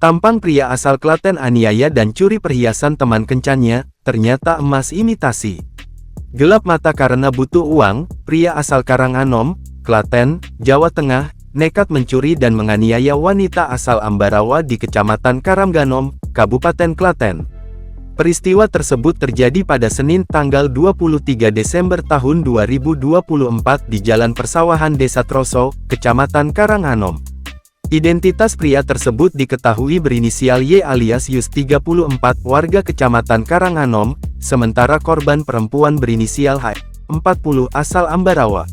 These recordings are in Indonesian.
Tampang pria asal Klaten aniaya dan curi perhiasan teman kencannya, ternyata emas imitasi. Gelap mata karena butuh uang, pria asal Karanganom, Klaten, Jawa Tengah, nekat mencuri dan menganiaya wanita asal Ambarawa di Kecamatan Karamganom, Kabupaten Klaten. Peristiwa tersebut terjadi pada Senin tanggal 23 Desember tahun 2024 di Jalan Persawahan Desa Troso, Kecamatan Karanganom. Identitas pria tersebut diketahui berinisial Y alias Yus 34 warga Kecamatan Karanganom, sementara korban perempuan berinisial H 40 asal Ambarawa.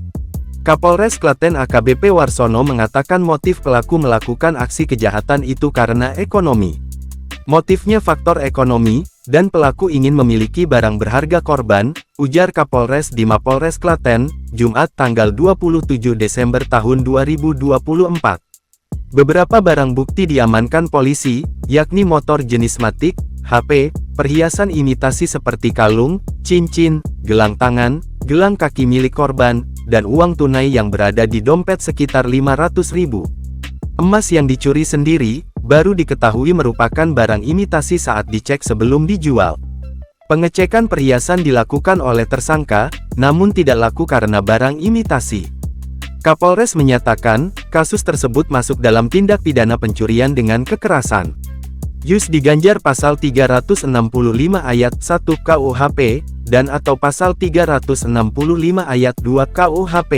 Kapolres Klaten AKBP Warsono mengatakan motif pelaku melakukan aksi kejahatan itu karena ekonomi. Motifnya faktor ekonomi, dan pelaku ingin memiliki barang berharga korban, ujar Kapolres di Mapolres Klaten, Jumat tanggal 27 Desember tahun 2024. Beberapa barang bukti diamankan polisi, yakni motor jenis Matic, HP, perhiasan imitasi seperti kalung, cincin, gelang tangan, gelang kaki milik korban, dan uang tunai yang berada di dompet sekitar 500.000. Emas yang dicuri sendiri, baru diketahui merupakan barang imitasi saat dicek sebelum dijual. Pengecekan perhiasan dilakukan oleh tersangka, namun tidak laku karena barang imitasi. Kapolres menyatakan, kasus tersebut masuk dalam tindak pidana pencurian dengan kekerasan. Yus diganjar pasal 365 ayat 1 KUHP, dan atau pasal 365 ayat 2 KUHP.